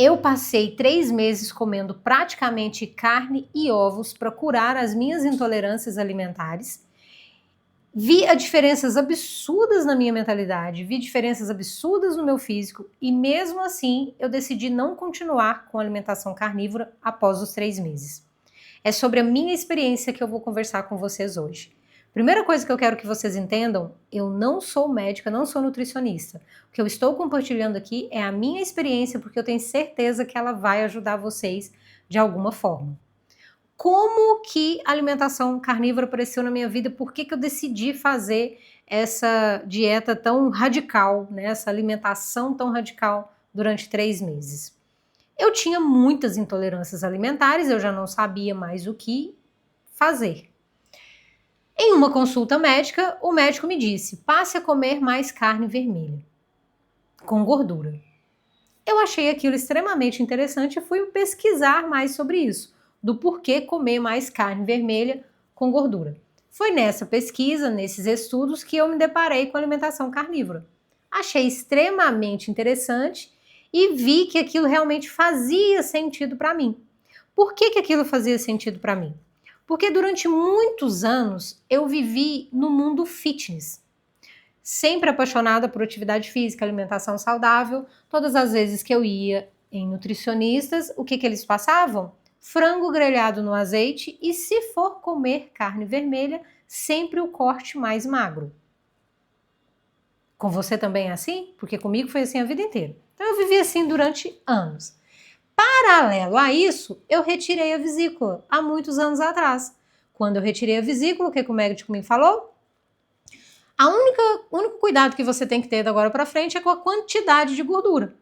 Eu passei 3 meses comendo praticamente carne e ovos para curar as minhas intolerâncias alimentares. Vi diferenças absurdas na minha mentalidade, vi diferenças absurdas no meu físico e mesmo assim eu decidi não continuar com a alimentação carnívora após os 3 meses. É sobre a minha experiência que eu vou conversar com vocês hoje. Primeira coisa que eu quero que vocês entendam, eu não sou médica, não sou nutricionista. O que eu estou compartilhando aqui é a minha experiência porque eu tenho certeza que ela vai ajudar vocês de alguma forma. Como que a alimentação carnívora apareceu na minha vida? Por que eu decidi fazer essa dieta tão radical, né? Essa alimentação tão radical durante 3 meses? Eu tinha muitas intolerâncias alimentares, eu já não sabia mais o que fazer. Em uma consulta médica, o médico me disse: passe a comer mais carne vermelha, com gordura. Eu achei aquilo extremamente interessante e fui pesquisar mais sobre isso, do porquê comer mais carne vermelha com gordura. Foi nessa pesquisa, nesses estudos, que eu me deparei com a alimentação carnívora. Achei extremamente interessante e vi que aquilo realmente fazia sentido para mim. Por que aquilo fazia sentido para mim? Porque durante muitos anos eu vivi no mundo fitness. Sempre apaixonada por atividade física, alimentação saudável. Todas as vezes que eu ia em nutricionistas, o que eles passavam? Frango grelhado no azeite e, se for comer carne vermelha, sempre o corte mais magro. Com você também é assim? Porque comigo foi assim a vida inteira. Então eu vivi assim durante anos. Paralelo a isso, eu retirei a vesícula há muitos anos atrás. Quando eu retirei a vesícula, o que o médico me falou? O único cuidado que você tem que ter de agora para frente é com a quantidade de gordura.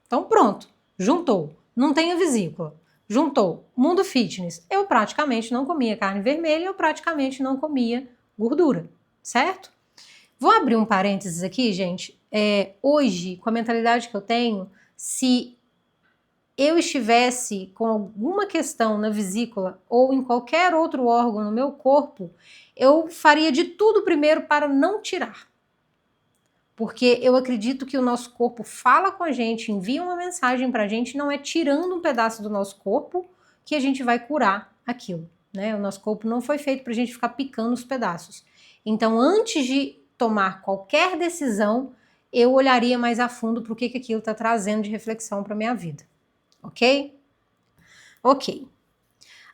Então pronto, juntou. Não tem a vesícula. Juntou mundo fitness. Eu praticamente não comia carne vermelha, eu praticamente não comia gordura, certo? Vou abrir um parênteses aqui, gente. Hoje, com a mentalidade que eu tenho, se eu estivesse com alguma questão na vesícula ou em qualquer outro órgão no meu corpo, eu faria de tudo primeiro para não tirar. Porque eu acredito que o nosso corpo fala com a gente, envia uma mensagem para a gente, não é tirando um pedaço do nosso corpo que a gente vai curar aquilo, né? O nosso corpo não foi feito para a gente ficar picando os pedaços. Então, antes de tomar qualquer decisão, eu olharia mais a fundo para o que aquilo está trazendo de reflexão para minha vida. Ok? Ok.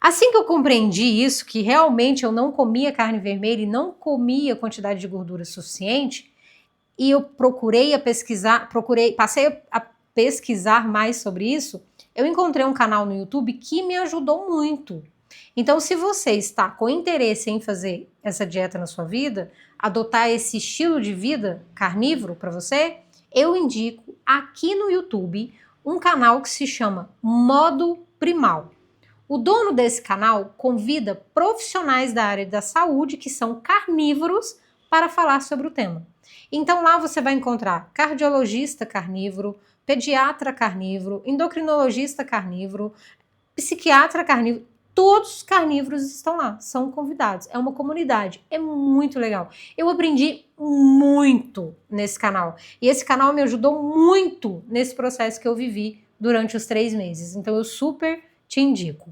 Assim que eu compreendi isso, que realmente eu não comia carne vermelha e não comia quantidade de gordura suficiente, e eu passei a pesquisar mais sobre isso, eu encontrei um canal no YouTube que me ajudou muito. Então, se você está com interesse em fazer essa dieta na sua vida, adotar esse estilo de vida carnívoro para você, eu indico aqui no YouTube um canal que se chama Modo Primal. O dono desse canal convida profissionais da área da saúde que são carnívoros para falar sobre o tema. Então lá você vai encontrar cardiologista carnívoro, pediatra carnívoro, endocrinologista carnívoro, psiquiatra carnívoro, todos os carnívoros estão lá, são convidados, é uma comunidade, é muito legal. Eu aprendi muito nesse canal e esse canal me ajudou muito nesse processo que eu vivi durante os 3 meses, então eu super te indico.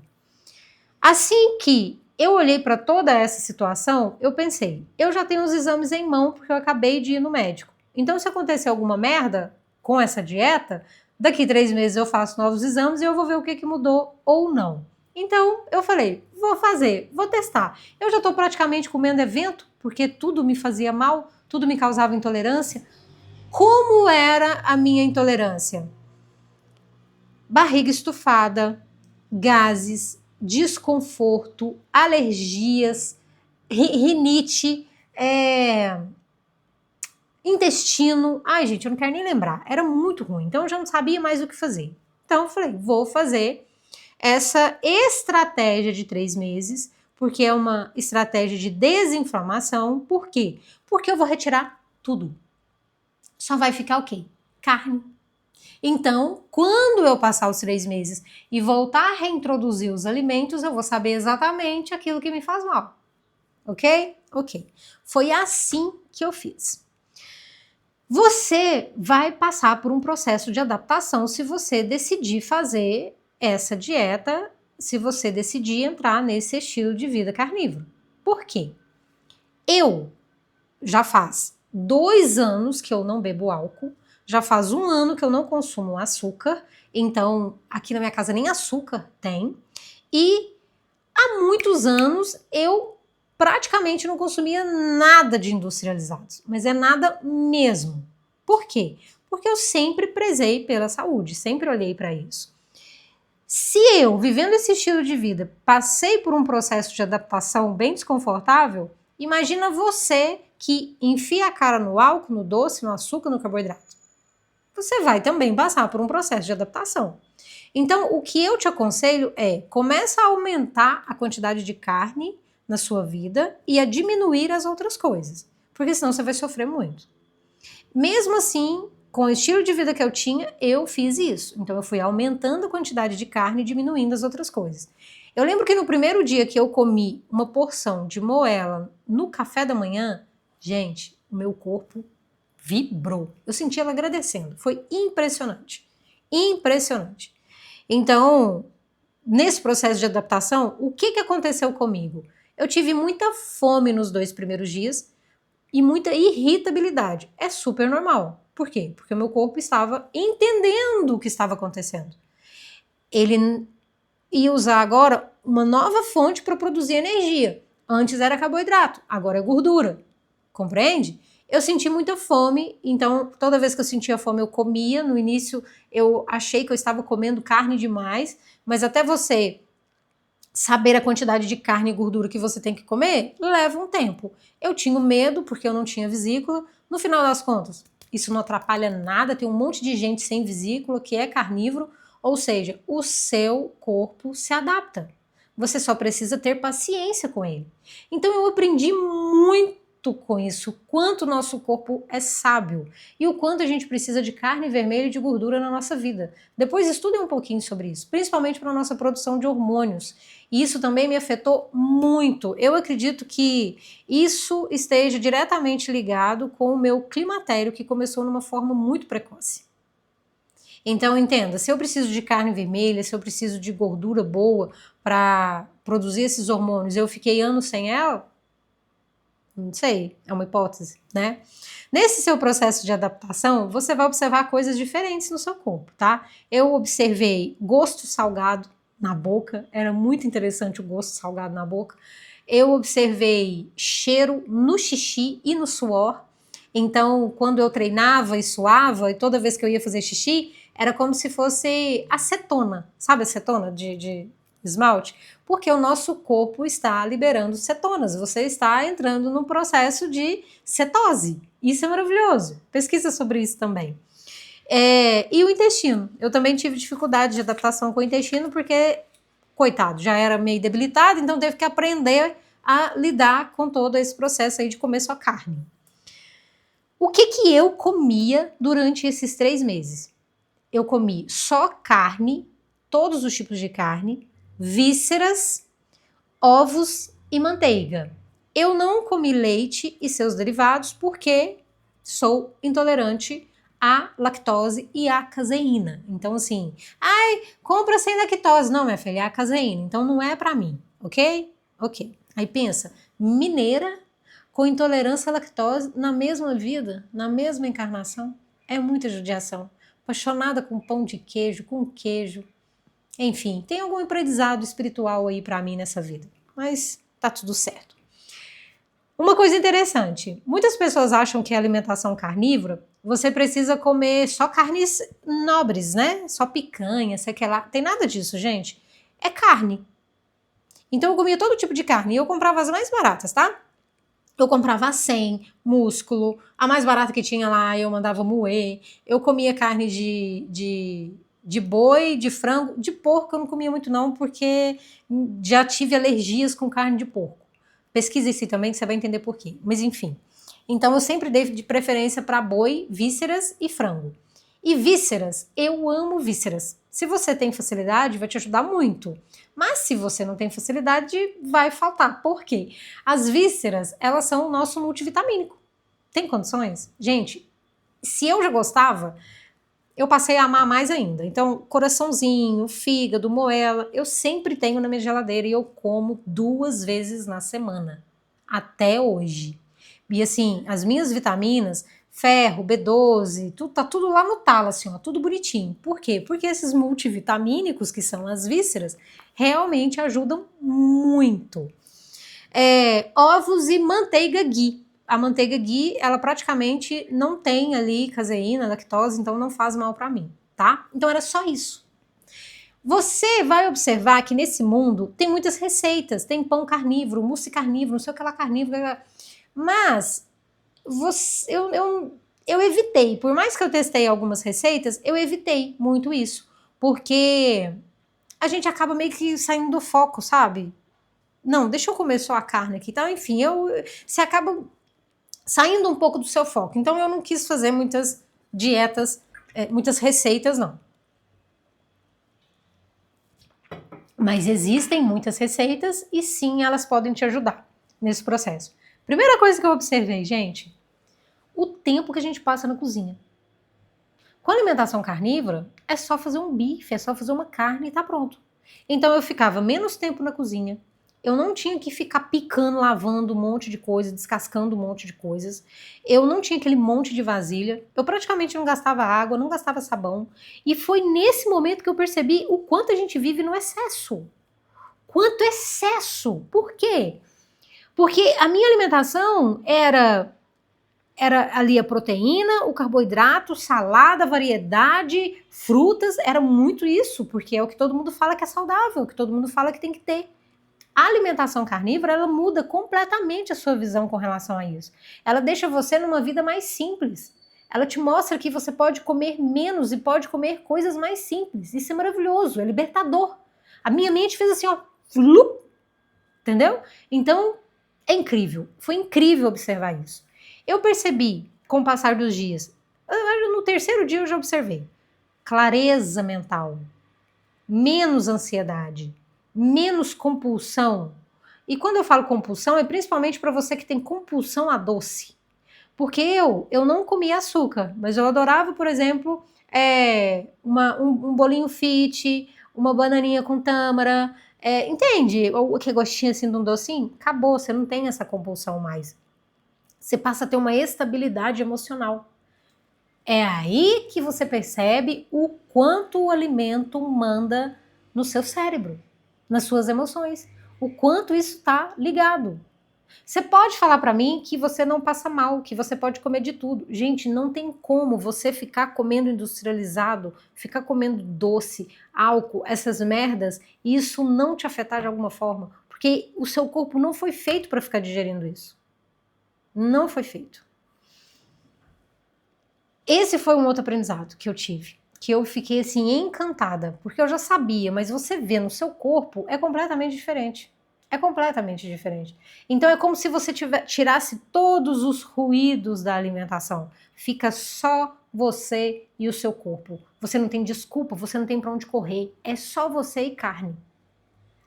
Assim que eu olhei para toda essa situação, eu pensei, eu já tenho os exames em mão porque eu acabei de ir no médico. Então, se acontecer alguma merda com essa dieta, daqui 3 meses eu faço novos exames e eu vou ver o que mudou ou não. Então, eu falei, vou fazer, vou testar. Eu já estou praticamente comendo evento, porque tudo me fazia mal, tudo me causava intolerância. Como era a minha intolerância? Barriga estufada, gases, desconforto, alergias, rinite, intestino. Ai, gente, eu não quero nem lembrar. Era muito ruim, então eu já não sabia mais o que fazer. Então eu falei, vou fazer essa estratégia de 3 meses, porque é uma estratégia de desinflamação. Por quê? Porque eu vou retirar tudo. Só vai ficar o quê? Carne. Então, quando eu passar os 3 meses e voltar a reintroduzir os alimentos, eu vou saber exatamente aquilo que me faz mal. Ok? Ok. Foi assim que eu fiz. Você vai passar por um processo de adaptação se você decidir fazer essa dieta, se você decidir entrar nesse estilo de vida carnívoro. Por quê? Eu já faz 2 anos que eu não bebo álcool, já faz 1 ano que eu não consumo açúcar, então aqui na minha casa nem açúcar tem, e há muitos anos eu praticamente não consumia nada de industrializados, mas é nada mesmo. Por quê? Porque eu sempre prezei pela saúde, sempre olhei para isso. Se eu, vivendo esse estilo de vida, passei por um processo de adaptação bem desconfortável, imagina você que enfia a cara no álcool, no doce, no açúcar, no carboidrato. Você vai também passar por um processo de adaptação. Então, o que eu te aconselho é, começa a aumentar a quantidade de carne na sua vida e a diminuir as outras coisas, porque senão você vai sofrer muito. Mesmo assim, com o estilo de vida que eu tinha, eu fiz isso. Então, eu fui aumentando a quantidade de carne e diminuindo as outras coisas. Eu lembro que no primeiro dia que eu comi uma porção de moela no café da manhã, gente, o meu corpo vibrou. Eu senti ela agradecendo. Foi impressionante. Impressionante. Então, nesse processo de adaptação, o que aconteceu comigo? Eu tive muita fome nos 2 primeiros dias e muita irritabilidade. É super normal. Por quê? Porque o meu corpo estava entendendo o que estava acontecendo. Ele ia usar agora uma nova fonte para produzir energia. Antes era carboidrato, agora é gordura. Compreende? Eu senti muita fome, então toda vez que eu sentia fome eu comia. No início eu achei que eu estava comendo carne demais, mas até você saber a quantidade de carne e gordura que você tem que comer, leva um tempo. Eu tinha medo porque eu não tinha vesícula. No final das contas, isso não atrapalha nada, tem um monte de gente sem vesícula que é carnívoro, ou seja, o seu corpo se adapta. Você só precisa ter paciência com ele. Então eu aprendi muito com isso, quanto o nosso corpo é sábio e o quanto a gente precisa de carne vermelha e de gordura na nossa vida. Depois estudem um pouquinho sobre isso, principalmente para a nossa produção de hormônios. E isso também me afetou muito. Eu acredito que isso esteja diretamente ligado com o meu climatério, que começou numa forma muito precoce. Então, entenda, se eu preciso de carne vermelha, se eu preciso de gordura boa para produzir esses hormônios, eu fiquei anos sem ela, não sei, é uma hipótese, né? Nesse seu processo de adaptação, você vai observar coisas diferentes no seu corpo, tá? Eu observei gosto salgado na boca, era muito interessante o gosto salgado na boca. Eu observei cheiro no xixi e no suor. Então, quando eu treinava e suava, e toda vez que eu ia fazer xixi, era como se fosse acetona, sabe acetona de esmalte? Porque o nosso corpo está liberando cetonas, você está entrando num processo de cetose. Isso é maravilhoso. Pesquisa sobre isso também. E o intestino. Eu também tive dificuldade de adaptação com o intestino porque, coitado, já era meio debilitado, então teve que aprender a lidar com todo esse processo aí de comer só carne. O que eu comia durante esses 3 meses? Eu comi só carne, todos os tipos de carne, vísceras, ovos e manteiga. Eu não comi leite e seus derivados porque sou intolerante à lactose e à caseína. Então, assim, compra sem lactose. Não, minha filha, é a caseína, então não é pra mim, ok? Ok. Aí pensa, mineira com intolerância à lactose na mesma vida, na mesma encarnação, é muita judiação. Apaixonada com pão de queijo, com queijo. Enfim, tem algum aprendizado espiritual aí pra mim nessa vida, mas tá tudo certo. Uma coisa interessante, muitas pessoas acham que a alimentação carnívora, você precisa comer só carnes nobres, né? Só picanha, sei que lá. Tem nada disso, gente. É carne. Então eu comia todo tipo de carne e eu comprava as mais baratas, tá? Eu comprava a 100, músculo, a mais barata que tinha lá eu mandava moer. Eu comia carne de boi, de frango, de porco eu não comia muito não, porque já tive alergias com carne de porco. Pesquisa isso também que você vai entender por quê. Mas enfim. Então eu sempre dei de preferência para boi, vísceras e frango. E vísceras, eu amo vísceras. Se você tem facilidade, vai te ajudar muito. Mas se você não tem facilidade, vai faltar. Por quê? As vísceras, elas são o nosso multivitamínico. Tem condições? Gente, Se eu já gostava, eu passei a amar mais ainda. Então, coraçãozinho, fígado, moela, eu sempre tenho na minha geladeira e eu como 2 vezes na semana, até hoje. E assim, as minhas vitaminas, ferro, B12, tá tudo lá no talo, assim, ó, tudo bonitinho. Por quê? Porque esses multivitamínicos, que são as vísceras, realmente ajudam muito. Ovos e manteiga ghee. A manteiga ghee, ela praticamente não tem ali caseína, lactose, então não faz mal para mim, tá? Então era só isso. Você vai observar que nesse mundo tem muitas receitas, tem pão carnívoro, mousse carnívoro, não sei o que lá carnívoro, mas eu evitei, por mais que eu testei algumas receitas, eu evitei muito isso, porque a gente acaba meio que saindo do foco, sabe? Não, deixa eu comer só a carne aqui, tá? Enfim, você acaba saindo um pouco do seu foco. Então eu não quis fazer muitas dietas, muitas receitas, não. Mas existem muitas receitas e sim, elas podem te ajudar nesse processo. Primeira coisa que eu observei, gente, o tempo que a gente passa na cozinha. Com a alimentação carnívora, é só fazer um bife, é só fazer uma carne e tá pronto. Então eu ficava menos tempo na cozinha, eu não tinha que ficar picando, lavando um monte de coisa, descascando um monte de coisas. Eu não tinha aquele monte de vasilha. Eu praticamente não gastava água, não gastava sabão. E foi nesse momento que eu percebi o quanto a gente vive no excesso. Quanto excesso! Por quê? Porque a minha alimentação era ali a proteína, o carboidrato, salada, variedade, frutas, era muito isso, porque é o que todo mundo fala que é saudável, o que todo mundo fala que tem que ter. A alimentação carnívora, ela muda completamente a sua visão com relação a isso. Ela deixa você numa vida mais simples. Ela te mostra que você pode comer menos e pode comer coisas mais simples. Isso é maravilhoso, é libertador. A minha mente fez assim, ó, flup, entendeu? Então, é incrível. Foi incrível observar isso. Eu percebi, com o passar dos dias, no terceiro dia eu já observei, clareza mental, menos ansiedade, menos compulsão. E quando eu falo compulsão, é principalmente para você que tem compulsão a doce. Porque eu não comia açúcar, mas eu adorava, por exemplo, um bolinho fit, uma bananinha com tâmara, entende? O que gostinho assim de um docinho? Acabou, você não tem essa compulsão mais. Você passa a ter uma estabilidade emocional. É aí que você percebe o quanto o alimento manda no seu cérebro, nas suas emoções, o quanto isso está ligado. Você pode falar para mim que você não passa mal, que você pode comer de tudo. Gente, não tem como você ficar comendo industrializado, ficar comendo doce, álcool, essas merdas, e isso não te afetar de alguma forma, porque o seu corpo não foi feito para ficar digerindo isso. Não foi feito. Esse foi um outro aprendizado que eu tive, que eu fiquei assim encantada, porque eu já sabia, mas você vê no seu corpo é completamente diferente. É completamente diferente. Então é como se você tirasse todos os ruídos da alimentação. Fica só você e o seu corpo. Você não tem desculpa, você não tem para onde correr. É só você e carne.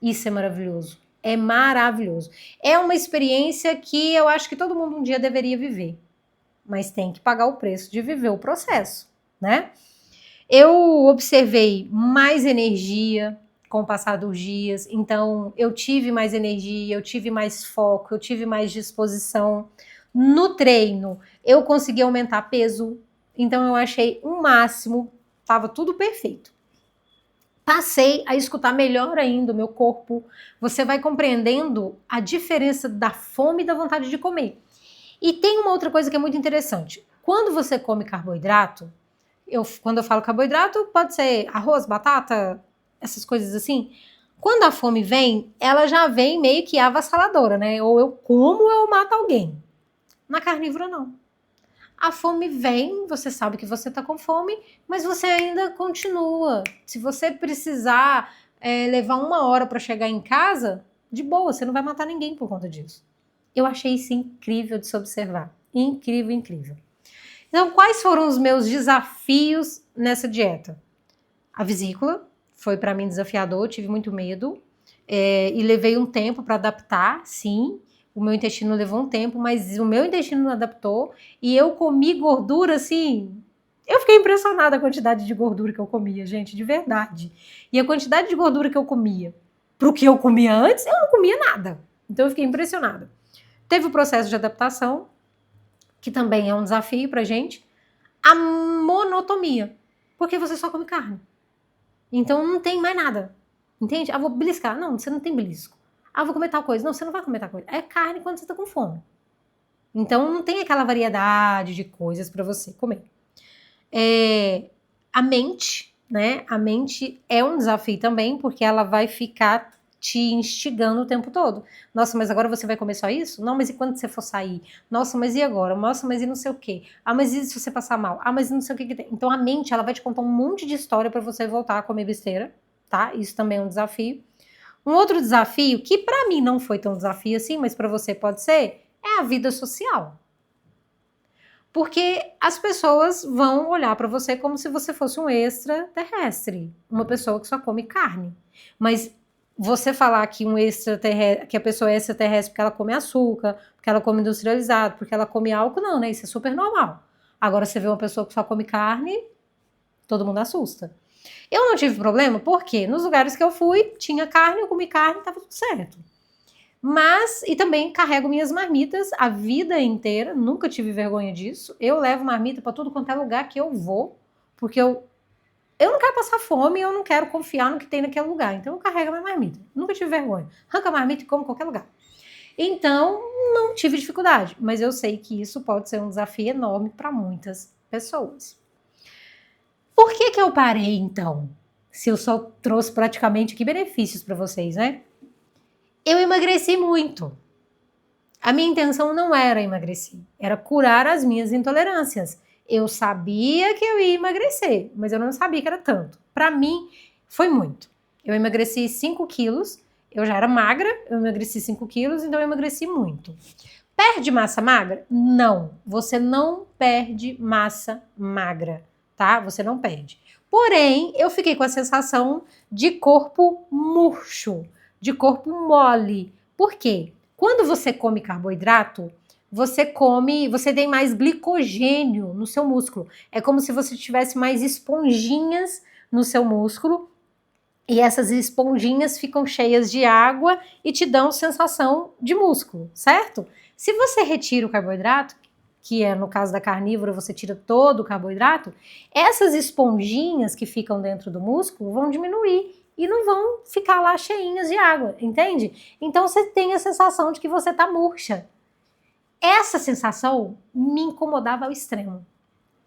Isso é maravilhoso. É maravilhoso. É uma experiência que eu acho que todo mundo um dia deveria viver. Mas tem que pagar o preço de viver o processo, né? Eu observei mais energia com o passar dos dias, então eu tive mais energia, eu tive mais foco, eu tive mais disposição. No treino, eu consegui aumentar peso, então eu achei um máximo, estava tudo perfeito. Passei a escutar melhor ainda o meu corpo, você vai compreendendo a diferença da fome e da vontade de comer. E tem uma outra coisa que é muito interessante. Quando você come carboidrato, quando eu falo carboidrato, pode ser arroz, batata, essas coisas assim. Quando a fome vem, ela já vem meio que avassaladora, né? Ou eu como ou eu mato alguém. Na carnívora, não. A fome vem, você sabe que você tá com fome, mas você ainda continua. Se você precisar levar 1 hora para chegar em casa, de boa, você não vai matar ninguém por conta disso. Eu achei isso incrível de se observar. Incrível, incrível. Então, quais foram os meus desafios nessa dieta? A vesícula foi para mim desafiador, tive muito medo e levei um tempo para adaptar, sim, o meu intestino levou um tempo, mas o meu intestino não adaptou e eu comi gordura assim. Eu fiquei impressionada a quantidade de gordura que eu comia, gente, de verdade. E a quantidade de gordura que eu comia pro que eu comia antes, eu não comia nada. Então eu fiquei impressionada. Teve o processo de adaptação, que também é um desafio pra gente, a monotomia, porque você só come carne. Então não tem mais nada. Entende? Ah, vou beliscar. Não, você não tem belisco. Ah, vou comer tal coisa. Não, você não vai comer tal coisa. É carne quando você tá com fome. Então não tem aquela variedade de coisas para você comer. A mente, né? A mente é um desafio também, porque ela vai ficar te instigando o tempo todo. Nossa, mas agora você vai comer só isso? Não, mas e quando você for sair? Nossa, mas e agora? Nossa, mas e não sei o quê? Ah, mas e se você passar mal? Ah, mas não sei o que tem. Então a mente, ela vai te contar um monte de história para você voltar a comer besteira, tá? Isso também é um desafio. Um outro desafio, que para mim não foi tão desafio assim, mas para você pode ser, é a vida social. Porque as pessoas vão olhar para você como se você fosse um extraterrestre, uma pessoa que só come carne. Mas você falar que que a pessoa é extraterrestre porque ela come açúcar, porque ela come industrializado, porque ela come álcool, não, né? Isso é super normal. Agora você vê uma pessoa que só come carne, todo mundo assusta. Eu não tive problema, porque nos lugares que eu fui, tinha carne, eu comi carne, tava tudo certo. Mas, e também carrego minhas marmitas a vida inteira, nunca tive vergonha disso. Eu levo marmita para tudo quanto é lugar que eu vou, porque eu não quero passar fome e eu não quero confiar no que tem naquele lugar. Então eu carrego a minha marmita. Nunca tive vergonha. Arranca a marmita e como em qualquer lugar. Então, não tive dificuldade, mas eu sei que isso pode ser um desafio enorme para muitas pessoas. Por que eu parei, então? Se eu só trouxe praticamente aqui benefícios para vocês, né? Eu emagreci muito. A minha intenção não era emagrecer, era curar as minhas intolerâncias. Eu sabia que eu ia emagrecer, mas eu não sabia que era tanto. Para mim, foi muito. Eu emagreci 5 quilos, eu já era magra, eu emagreci 5 quilos, então eu emagreci muito. Perde massa magra? Não, você não perde massa magra, tá? Você não perde. Porém, eu fiquei com a sensação de corpo murcho, de corpo mole. Por quê? Quando você come carboidrato, você tem mais glicogênio no seu músculo. É como se você tivesse mais esponjinhas no seu músculo e essas esponjinhas ficam cheias de água e te dão sensação de músculo, certo? Se você retira o carboidrato, que é no caso da carnívora, você tira todo o carboidrato, essas esponjinhas que ficam dentro do músculo vão diminuir e não vão ficar lá cheinhas de água, entende? Então você tem a sensação de que você tá murcha. Essa sensação me incomodava ao extremo.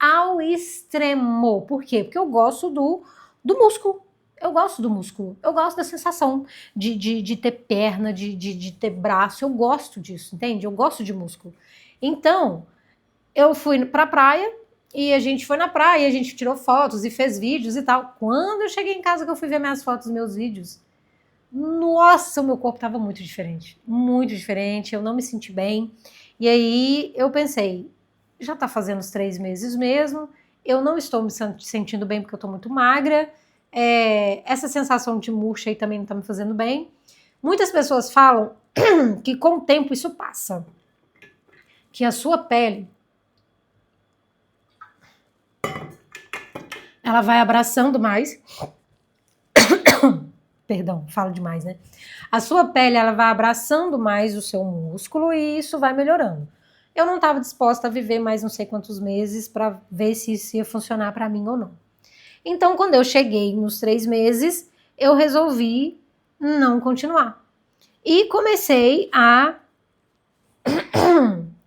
Ao extremo. Por quê? Porque eu gosto do músculo. Eu gosto do músculo. Eu gosto da sensação de ter perna, de ter braço. Eu gosto disso, entende? Eu gosto de músculo. Então, eu fui pra praia e a gente foi na praia, a gente tirou fotos e fez vídeos e tal. Quando eu cheguei em casa que eu fui ver minhas fotos, meus vídeos, nossa, o meu corpo estava muito diferente, eu não me senti bem. E aí eu pensei, já tá fazendo os 3 meses mesmo, eu não estou me sentindo bem porque eu tô muito magra, essa sensação de murcha aí também não tá me fazendo bem. Muitas pessoas falam que com o tempo isso passa, que a sua pele ela vai abraçando mais. Perdão, falo demais, né? A sua pele ela vai abraçando mais o seu músculo e isso vai melhorando. Eu não estava disposta a viver mais não sei quantos meses para ver se isso ia funcionar para mim ou não. Então, quando eu cheguei nos 3 meses, eu resolvi não continuar. E comecei a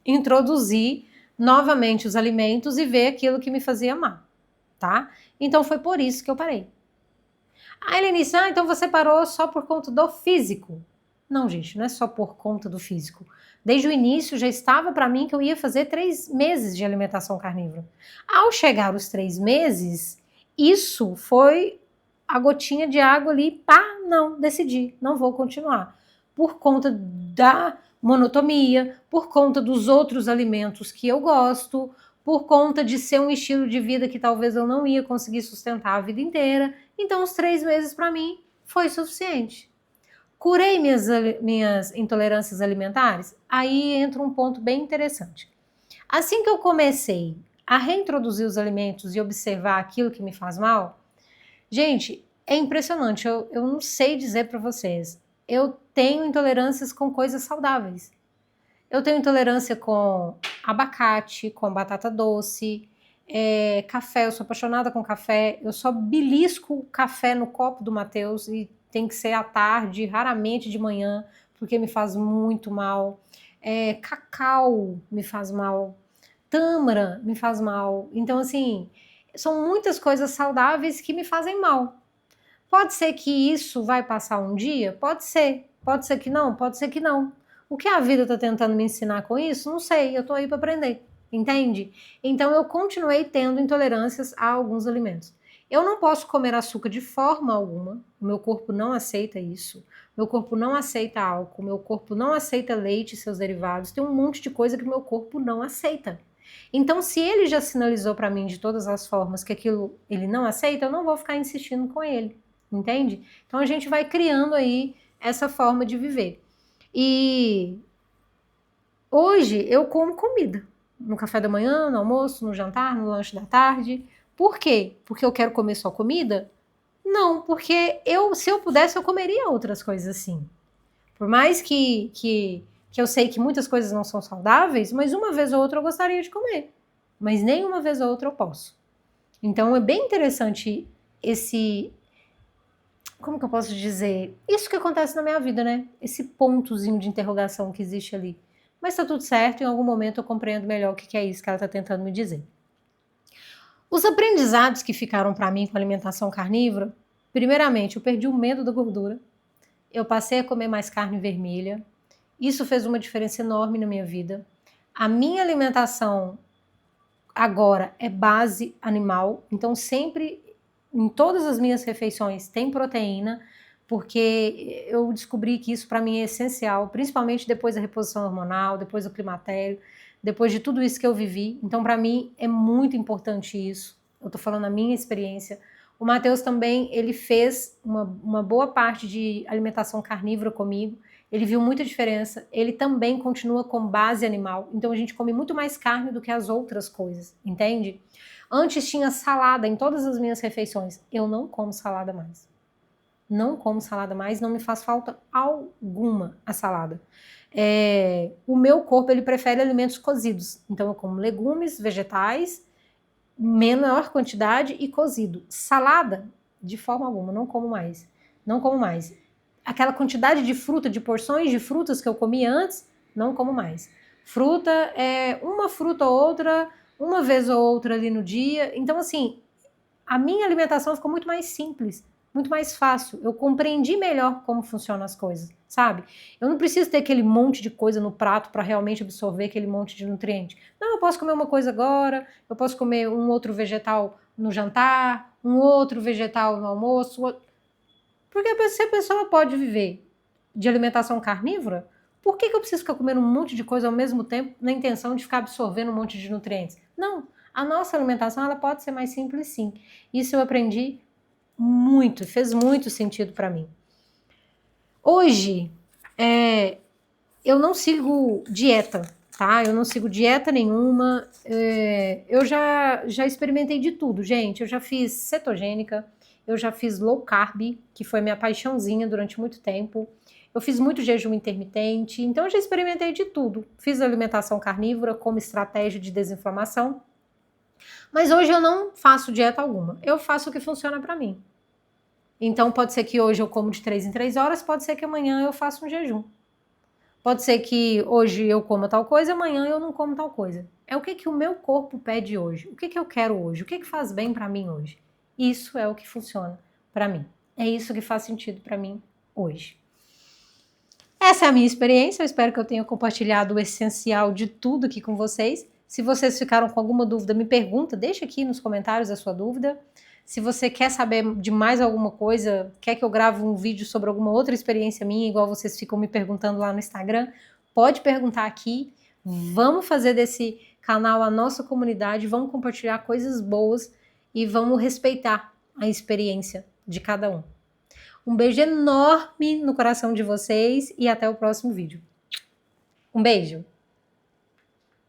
introduzir novamente os alimentos e ver aquilo que me fazia mal, tá? Então foi por isso que eu parei. Ah, Helenice, então você parou só por conta do físico. Não, gente, não é só por conta do físico. Desde o início já estava para mim que eu ia fazer 3 meses de alimentação carnívora. Ao chegar os 3 meses, isso foi a gotinha de água ali, pá, não, decidi, não vou continuar. Por conta da monotomia, por conta dos outros alimentos que eu gosto, por conta de ser um estilo de vida que talvez eu não ia conseguir sustentar a vida inteira. Então, os 3 meses para mim foi suficiente. Curei minhas intolerâncias alimentares? Aí entra um ponto bem interessante. Assim que eu comecei a reintroduzir os alimentos e observar aquilo que me faz mal, gente, é impressionante, eu não sei dizer para vocês. Eu tenho intolerâncias com coisas saudáveis. Eu tenho intolerância com abacate, com batata doce, café, eu sou apaixonada com café, eu só belisco café no copo do Matheus e tem que ser à tarde, raramente de manhã, porque me faz muito mal. Cacau me faz mal, tâmara me faz mal. Então, assim, são muitas coisas saudáveis que me fazem mal. Pode ser que isso vai passar um dia? Pode ser. Pode ser que não? Pode ser que não. O que a vida está tentando me ensinar com isso? Não sei, eu estou aí para aprender, entende? Então eu continuei tendo intolerâncias a alguns alimentos. Eu não posso comer açúcar de forma alguma, o meu corpo não aceita isso, meu corpo não aceita álcool, meu corpo não aceita leite e seus derivados, tem um monte de coisa que o meu corpo não aceita. Então, se ele já sinalizou para mim de todas as formas que aquilo ele não aceita, eu não vou ficar insistindo com ele, entende? Então a gente vai criando aí essa forma de viver. E hoje eu como comida. No café da manhã, no almoço, no jantar, no lanche da tarde. Por quê? Porque eu quero comer só comida? Não, porque se eu pudesse, eu comeria outras coisas assim. Por mais que eu sei que muitas coisas não são saudáveis, mas uma vez ou outra eu gostaria de comer. Mas nem uma vez ou outra eu posso. Então é bem interessante como que eu posso dizer? Isso que acontece na minha vida, né? Esse pontozinho de interrogação que existe ali. Mas tá tudo certo, em algum momento eu compreendo melhor o que é isso que ela tá tentando me dizer. Os aprendizados que ficaram para mim com a alimentação carnívora, primeiramente, eu perdi o medo da gordura. Eu passei a comer mais carne vermelha. Isso fez uma diferença enorme na minha vida. A minha alimentação agora é base animal, então sempre em todas as minhas refeições tem proteína, porque eu descobri que isso para mim é essencial, principalmente depois da reposição hormonal, depois do climatério, depois de tudo isso que eu vivi. Então, para mim é muito importante isso. Eu tô falando a minha experiência. O Matheus também, ele fez uma boa parte de alimentação carnívora comigo. Ele viu muita diferença. Ele também continua com base animal. Então, a gente come muito mais carne do que as outras coisas, entende? Antes tinha salada em todas as minhas refeições. Eu não como salada mais. Não como salada mais, não me faz falta alguma a salada. O meu corpo, ele prefere alimentos cozidos. Então eu como legumes, vegetais, menor quantidade e cozido. Salada, de forma alguma, não como mais. Não como mais. Aquela quantidade de fruta, de porções de frutas que eu comia antes, não como mais. Fruta uma fruta ou outra, uma vez ou outra ali no dia. Então, assim, a minha alimentação ficou muito mais simples, muito mais fácil. Eu compreendi melhor como funcionam as coisas, sabe? Eu não preciso ter aquele monte de coisa no prato para realmente absorver aquele monte de nutriente. Não, eu posso comer uma coisa agora, eu posso comer um outro vegetal no jantar, um outro vegetal no almoço. Porque se a pessoa pode viver de alimentação carnívora, por que eu preciso ficar comendo um monte de coisa ao mesmo tempo na intenção de ficar absorvendo um monte de nutrientes? Não, a nossa alimentação ela pode ser mais simples sim. Isso eu aprendi muito, fez muito sentido para mim. Hoje, eu não sigo dieta, tá? Eu não sigo dieta nenhuma. Eu já experimentei de tudo, gente. Eu já fiz cetogênica, eu já fiz low carb, que foi minha paixãozinha durante muito tempo. Eu fiz muito jejum intermitente, então eu já experimentei de tudo. Fiz alimentação carnívora como estratégia de desinflamação. Mas hoje eu não faço dieta alguma. Eu faço o que funciona para mim. Então pode ser que hoje eu como de 3 em 3 horas, pode ser que amanhã eu faça um jejum. Pode ser que hoje eu coma tal coisa, amanhã eu não como tal coisa. É o que o meu corpo pede hoje. O que eu quero hoje? O que faz bem para mim hoje? Isso é o que funciona para mim. É isso que faz sentido para mim hoje. Essa é a minha experiência. Eu espero que eu tenha compartilhado o essencial de tudo aqui com vocês. Se vocês ficaram com alguma dúvida, me pergunta, deixa aqui nos comentários a sua dúvida. Se você quer saber de mais alguma coisa, quer que eu grave um vídeo sobre alguma outra experiência minha, igual vocês ficam me perguntando lá no Instagram, pode perguntar aqui. Vamos fazer desse canal a nossa comunidade, vamos compartilhar coisas boas e vamos respeitar a experiência de cada um. Um beijo enorme no coração de vocês e até o próximo vídeo. Um beijo!